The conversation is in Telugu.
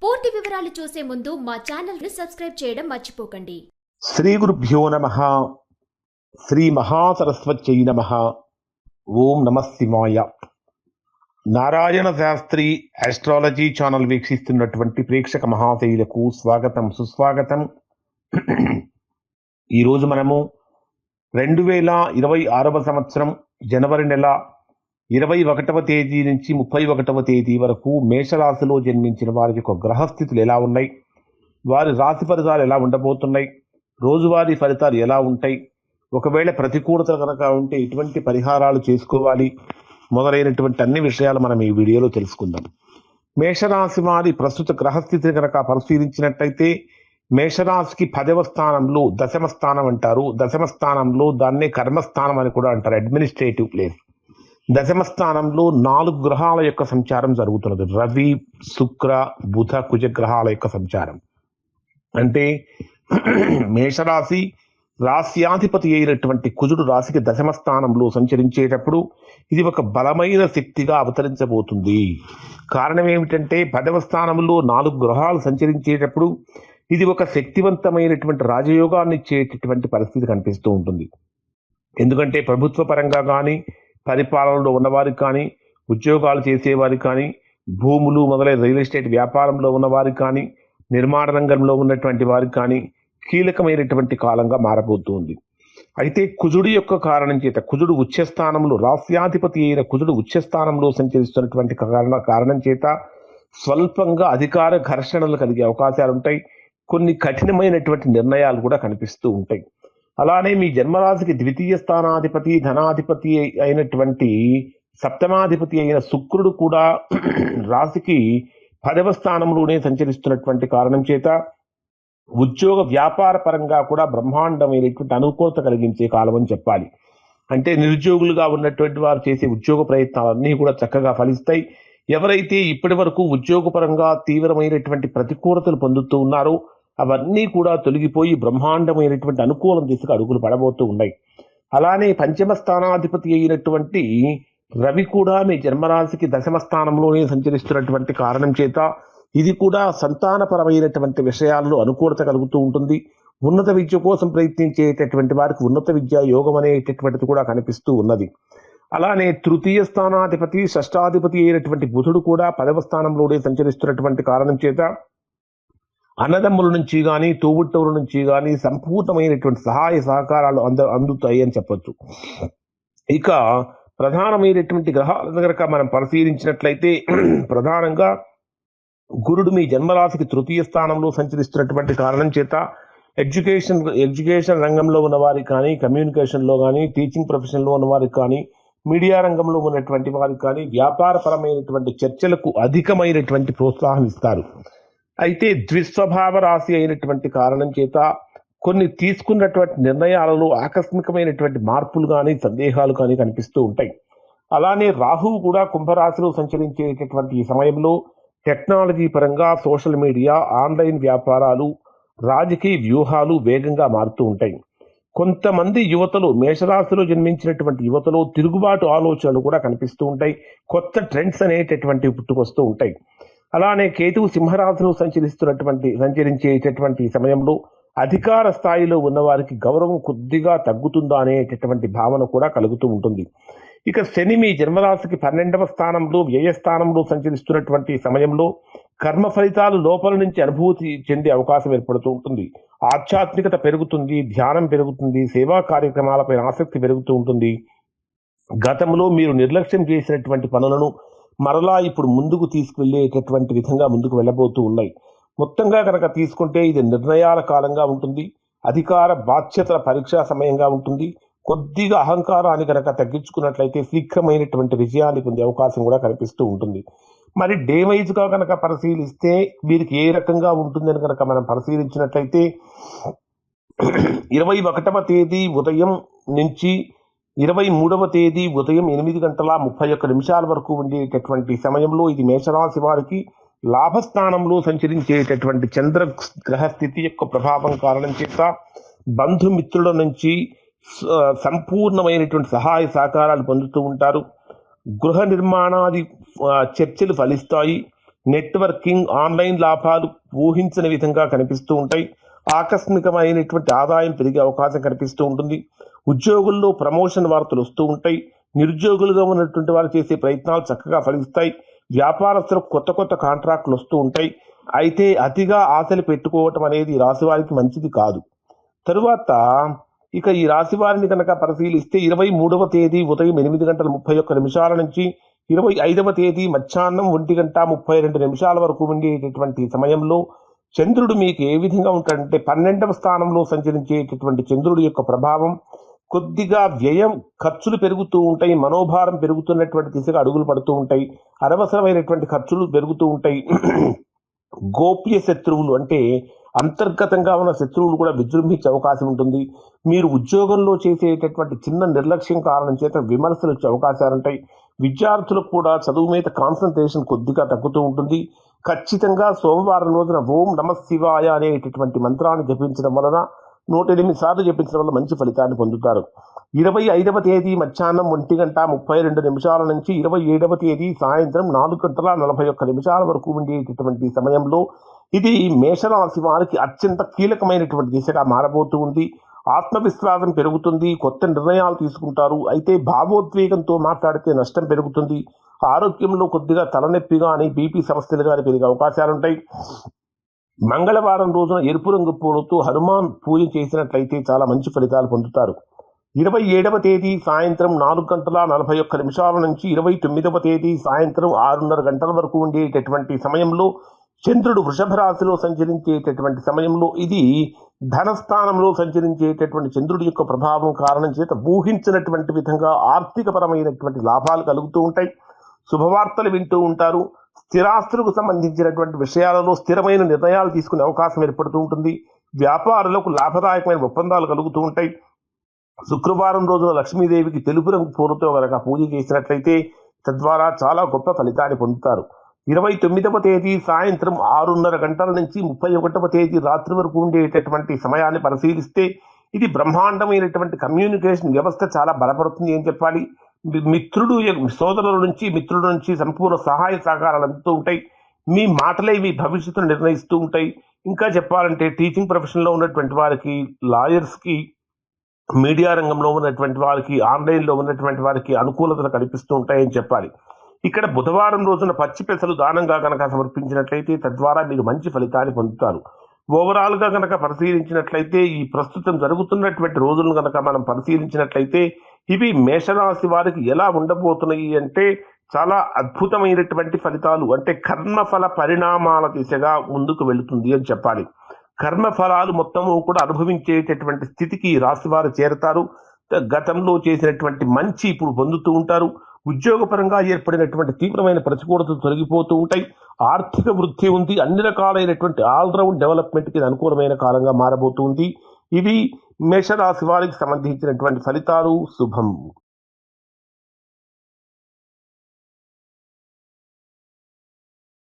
పూర్తి వివరాలు చూసే ముందు మా ఛానల్ ని సబ్స్క్రైబ్ చేయడం మర్చిపోకండి. శ్రీ గురుభ్యో నమః. శ్రీ మహాసరస్వత్యై నమః. ఓం నమః శివాయ. నారాయణ శాస్త్రి ఆస్ట్రాలజీ ఛానల్ వీక్షిస్తున్నటువంటి ప్రేక్షక మహాశైలకు స్వాగతం, సుస్వాగతం. ఈరోజు మనము 2026వ సంవత్సరం జనవరి నెల 21వ తేదీ నుంచి 31వ తేదీ వరకు మేషరాశిలో జన్మించిన వారి యొక్క గ్రహస్థితులు ఎలా ఉన్నాయి, వారి రాశి ఫలితాలు ఎలా ఉండబోతున్నాయి, రోజువారీ ఫలితాలు ఎలా ఉంటాయి, ఒకవేళ ప్రతికూలత కనుక ఉంటే ఎటువంటి పరిహారాలు చేసుకోవాలి, మొదలైనటువంటి అన్ని విషయాలు మనం ఈ వీడియోలో తెలుసుకుందాం. మేషరాశి వారి ప్రస్తుత గ్రహస్థితిని కనుక పరిశీలించినట్లయితే మేషరాశికి 10వ స్థానంలో, దశమ స్థానం అంటారు, దశమ స్థానంలో దాన్నే కర్మస్థానం అని కూడా అంటారు, అడ్మినిస్ట్రేటివ్ ప్లేస్. దశమ స్థానంలో 4 గ్రహాల యొక్క సంచారం జరుగుతున్నది. రవి, శుక్ర, బుధ, కుజ గ్రహాల యొక్క సంచారం. అంటే మేషరాశి రాశ్యాధిపతి అయినటువంటి కుజుడు రాశికి దశమ స్థానంలో సంచరించేటప్పుడు ఇది ఒక బలమైన శక్తిగా అవతరించబోతుంది. కారణం ఏమిటంటే 10వ స్థానంలో 4 గ్రహాలు సంచరించేటప్పుడు ఇది ఒక శక్తివంతమైనటువంటి రాజయోగాన్ని ఇచ్చేటటువంటి పరిస్థితి కనిపిస్తూ ఉంటుంది. ఎందుకంటే ప్రభుత్వ పరంగా కానీ, పరిపాలనలో ఉన్నవారికి కానీ, ఉద్యోగాలు చేసేవారికి కానీ, భూములు మొదలైన రియల్ ఎస్టేట్ వ్యాపారంలో ఉన్నవారికి కానీ, నిర్మాణ రంగంలో ఉన్నటువంటి వారికి కానీ కీలకమైనటువంటి కాలంగా మారబోతుంది. అయితే కుజుడి యొక్క కారణం చేత, కుజుడు ఉచ్చస్థానంలో, రాస్యాధిపతి అయిన కుజుడు ఉచ్చస్థానంలో సంచరిస్తున్నటువంటి కారణం చేత స్వల్పంగా అధికార ఘర్షణలు కలిగే అవకాశాలు ఉంటాయి. కొన్ని కఠినమైనటువంటి నిర్ణయాలు కూడా కనిపిస్తూ ఉంటాయి. అలానే మీ జన్మరాశికి ద్వితీయ స్థానాధిపతి, ధనాధిపతి అయినటువంటి సప్తమాధిపతి అయిన శుక్రుడు కూడా రాశికి 10వ స్థానంలోనే సంచరిస్తున్నటువంటి కారణం చేత ఉద్యోగ వ్యాపార పరంగా కూడా బ్రహ్మాండమైనటువంటి అనుకూలత కలిగించే కాలం అని చెప్పాలి. అంటే నిరుద్యోగులుగా ఉన్నటువంటి వారు చేసే ఉద్యోగ ప్రయత్నాలన్నీ కూడా చక్కగా ఫలిస్తాయి. ఎవరైతే ఇప్పటి వరకు ఉద్యోగపరంగా తీవ్రమైనటువంటి ప్రతికూలతలు పొందుతూ ఉన్నారో అవన్నీ కూడా తొలగిపోయి బ్రహ్మాండమైనటువంటి అనుకూలం దిశగా అడుగులు పడబోతూ ఉన్నాయి. అలానే పంచమ స్థానాధిపతి అయినటువంటి రవి కూడా మీ జన్మరాశికి దశమ స్థానంలోనే సంచరిస్తున్నటువంటి కారణం చేత ఇది కూడా సంతానపరమైనటువంటి విషయాల్లో అనుకూలత కలుగుతూ ఉంటుంది. ఉన్నత విద్య కోసం ప్రయత్నించేటటువంటి వారికి ఉన్నత విద్యా యోగం అనేటటువంటిది కూడా కనిపిస్తూ ఉన్నది. అలానే తృతీయ స్థానాధిపతి, షష్టాధిపతి అయినటువంటి బుధుడు కూడా 10వ స్థానంలోనే సంచరిస్తున్నటువంటి కారణం చేత అన్నదమ్ముల నుంచి కానీ, తోబుట్టువుల నుంచి కానీ సంపూర్ణమైనటువంటి సహాయ సహకారాలు అందుతాయి అని చెప్పొచ్చు. ఇక ప్రధానమైనటువంటి గ్రహాలను కనుక మనం పరిశీలించినట్లయితే ప్రధానంగా గురుడు మీ జన్మరాశికి తృతీయ స్థానంలో సంచరిస్తున్నటువంటి కారణం చేత ఎడ్యుకేషన్ రంగంలో ఉన్నవారికి కానీ, కమ్యూనికేషన్లో కానీ, టీచింగ్ ప్రొఫెషన్లో ఉన్నవారికి కానీ, మీడియా రంగంలో ఉన్నటువంటి వారికి కానీ వ్యాపారపరమైనటువంటి చర్చలకు అధికమైనటువంటి ప్రోత్సాహం ఇస్తారు. అయితే ద్విస్వభావ రాశి అయినటువంటి కారణం చేత కొన్ని తీసుకున్నటువంటి నిర్ణయాలలో ఆకస్మికమైనటువంటి మార్పులు కానీ, సందేహాలు కానీ కనిపిస్తూ ఉంటాయి. అలానే రాహువు కూడా కుంభరాశిలో సంచరించేటటువంటి ఈ సమయంలో టెక్నాలజీ పరంగా, సోషల్ మీడియా, ఆన్లైన్ వ్యాపారాలు, రాజకీయ వ్యూహాలు వేగంగా మారుతూ ఉంటాయి. కొంతమంది యువతలు, మేషరాశిలో జన్మించినటువంటి యువతలో తిరుగుబాటు ఆలోచనలు కూడా కనిపిస్తూ ఉంటాయి. కొత్త ట్రెండ్స్ అనేటటువంటివి పుట్టుకొస్తూ ఉంటాయి. అలానే కేతువు సింహరాశిలో సంచరించేటటువంటి సమయంలో అధికార స్థాయిలో ఉన్నవారికి గౌరవం కొద్దిగా తగ్గుతుందా అనేటటువంటి భావన కూడా కలుగుతూ ఉంటుంది. ఇక శని మీ జన్మరాశికి 12వ స్థానంలో, వ్యయస్థానంలో సంచరిస్తున్నటువంటి సమయంలో కర్మ ఫలితాలు లోపల నుంచి అనుభూతి చెందే అవకాశం ఏర్పడుతూ ఉంటుంది. ఆధ్యాత్మికత పెరుగుతుంది, ధ్యానం పెరుగుతుంది, సేవా కార్యక్రమాలపై ఆసక్తి పెరుగుతూ ఉంటుంది. గతంలో మీరు నిర్లక్ష్యం చేసినటువంటి పనులను మరలా ఇప్పుడు ముందుకు తీసుకువెళ్ళేటటువంటి విధంగా ముందుకు వెళ్ళబోతూ ఉన్నాయి. మొత్తంగా కనుక తీసుకుంటే ఇది నిర్ణయాల కాలంగా ఉంటుంది. అధికార బాధ్యతల పరీక్షా సమయంగా ఉంటుంది. కొద్దిగా అహంకారాన్ని కనుక తగ్గించుకున్నట్లయితే శీఘ్రమైనటువంటి విజయాన్ని పొందే అవకాశం కూడా కనిపిస్తూ ఉంటుంది. మరి డే వైజ్గా కనుక పరిశీలిస్తే వీరికి ఏ రకంగా ఉంటుందని కనుక మనం పరిశీలించినట్లయితే 21వ తేదీ ఉదయం నుంచి 23వ తేదీ ఉదయం 8:31 వరకు ఉండేటటువంటి సమయంలో ఇది మేషరాశి వారికి లాభస్థానంలో సంచరించేటటువంటి చంద్ర గ్రహస్థితి యొక్క ప్రభావం కారణం చేత బంధుమిత్రుల నుంచి సంపూర్ణమైనటువంటి సహాయ సహకారాలు పొందుతూ ఉంటారు. గృహ నిర్మాణాది చర్చలు ఫలిస్తాయి. నెట్వర్కింగ్, ఆన్లైన్ లాభాలు ఊహించని విధంగా కనిపిస్తూ ఉంటాయి. ఆకస్మికమైనటువంటి ఆదాయం పెరిగే అవకాశం కనిపిస్తూ ఉంటుంది. ఉద్యోగుల్లో ప్రమోషన్ వార్తలు వస్తూ ఉంటాయి. నిరుద్యోగులుగా ఉన్నటువంటి వారు చేసే ప్రయత్నాలు చక్కగా ఫలిస్తాయి. వ్యాపారస్తులకు కొత్త కొత్త కాంట్రాక్టులు వస్తూ ఉంటాయి. అయితే అతిగా ఆశలు పెట్టుకోవటం అనేది ఈ రాశి వారికి మంచిది కాదు. తరువాత ఇక ఈ రాశి వారిని కనుక పరిశీలిస్తే 23వ తేదీ ఉదయం 8:31 నుంచి 25వ తేదీ మధ్యాహ్నం 1:32 వరకు ఉండేటటువంటి సమయంలో చంద్రుడు మీకు ఏ విధంగా ఉంటాడంటే 12వ స్థానంలో సంచరించేటటువంటి చంద్రుడి యొక్క ప్రభావం కొద్దిగా వ్యయం, ఖర్చులు పెరుగుతూ ఉంటాయి. మనోభారం పెరుగుతున్నటువంటి దిశగా అడుగులు పడుతూ ఉంటాయి. అనవసరమైనటువంటి ఖర్చులు పెరుగుతూ ఉంటాయి. గోప్య శత్రువులు అంటే అంతర్గతంగా ఉన్న శత్రువులు కూడా విజృంభించే అవకాశం ఉంటుంది. మీరు ఉద్యోగంలో చేసేటటువంటి చిన్న నిర్లక్ష్యం కారణం చేత విమర్శలు వచ్చే అవకాశాలు ఉంటాయి. విద్యార్థులకు కూడా చదువు మీద కాన్సన్ట్రేషన్ కొద్దిగా తగ్గుతూ ఉంటుంది. ఖచ్చితంగా సోమవారం రోజున ఓం నమః శివాయ అనేటటువంటి మంత్రాన్ని జపించడం వలన 108 సార్లు జపించడం వల్ల మంచి ఫలితాన్ని పొందుతారు. 25వ తేదీ మధ్యాహ్నం 1:32 నుంచి 27వ తేదీ సాయంత్రం 4:41 వరకు ఉండేటటువంటి సమయంలో ఇది మేషరాశి వారికి అత్యంత కీలకమైనటువంటి దిశగా మారబోతూ ఉంది. ఆత్మవిశ్వాసం పెరుగుతుంది. కొత్త నిర్ణయాలు తీసుకుంటారు. అయితే భావోద్వేగంతో మాట్లాడితే నష్టం పెరుగుతుంది. ఆరోగ్యంలో కొద్దిగా తలనొప్పి కానీ బీపీ సమస్యలు కానీ పెరిగే అవకాశాలుంటాయి. మంగళవారం రోజున ఎరుపు రంగు పూలతో హనుమాన్ పూజ చేసినట్లయితే చాలా మంచి ఫలితాలు పొందుతారు. 27వ తేదీ సాయంత్రం 4:41 నుంచి 29వ తేదీ సాయంత్రం 6:30 వరకు ఉండేటటువంటి సమయంలో చంద్రుడు వృషభ రాశిలో సంచరించేటటువంటి సమయంలో ఇది ధనస్థానంలో సంచరించేటటువంటి చంద్రుడి యొక్క ప్రభావం కారణం చేత ఊహించినటువంటి విధంగా ఆర్థికపరమైనటువంటి లాభాలు కలుగుతూ ఉంటాయి. శుభవార్తలు వింటూ ఉంటారు. స్థిరాస్తులకు సంబంధించినటువంటి విషయాలలో స్థిరమైన నిర్ణయాలు తీసుకునే అవకాశం ఏర్పడుతూ ఉంటుంది. వ్యాపారులకు లాభదాయకమైన ఒప్పందాలు కలుగుతూ ఉంటాయి. శుక్రవారం రోజున లక్ష్మీదేవికి తెలుపు రంగు పూలతో కనుక పూజ చేసినట్లయితే తద్వారా చాలా గొప్ప ఫలితాన్ని పొందుతారు. 29వ తేదీ సాయంత్రం 6:30 నుంచి 31వ తేదీ రాత్రి వరకు ఉండేటటువంటి సమయాన్ని పరిశీలిస్తే ఇది బ్రహ్మాండమైనటువంటి కమ్యూనికేషన్ వ్యవస్థ చాలా బలపడుతుంది అని చెప్పాలి. మిత్రుల నుంచి సంపూర్ణ సహాయ సహకారాలు అందుతూ ఉంటాయి. మీ మాటలే మీ భవిష్యత్తును నిర్ణయిస్తూ ఉంటాయి. ఇంకా చెప్పాలంటే టీచింగ్ ప్రొఫెషన్లో ఉన్నటువంటి వారికి, లాయర్స్కి, మీడియా రంగంలో ఉన్నటువంటి వారికి, ఆన్లైన్లో ఉన్నటువంటి వారికి అనుకూలతలు కనిపిస్తూ ఉంటాయని చెప్పాలి. ఇక్కడ బుధవారం రోజున పచ్చి పెసలు దానంగా కనుక సమర్పించినట్లయితే తద్వారా మీరు మంచి ఫలితాన్ని పొందుతారు. ఓవరాల్గా కనుక పరిశీలించినట్లయితే ఈ ప్రస్తుతం జరుగుతున్నటువంటి రోజులను కనుక మనం పరిశీలించినట్లయితే ఇవి మేషరాశి వారికి ఎలా ఉండబోతున్నాయి అంటే చాలా అద్భుతమైనటువంటి ఫలితాలు, అంటే కర్మఫల పరిణామాల దిశగా ముందుకు వెళుతుంది అని చెప్పాలి. కర్మఫలాలు మొత్తము కూడా అనుభవించేటటువంటి స్థితికి రాశి వారు చేరతారు. గతంలో చేసినటువంటి మంచి ఇప్పుడు పొందుతూ ఉంటారు. ఉద్యోగపరంగా ఏర్పడినటువంటి తీవ్రమైన ప్రతికూలతలు తొలగిపోతూ ఉంటాయి. ఆర్థిక వృద్ధి ఉంది. అన్ని రకాలైనటువంటి ఆల్రౌండ్ డెవలప్మెంట్కి అనుకూలమైన కాలంగా మారబోతుంది. ఇవి మేషరాశి వారికి సంబంధించినటువంటి ఫలితాలు. శుభం.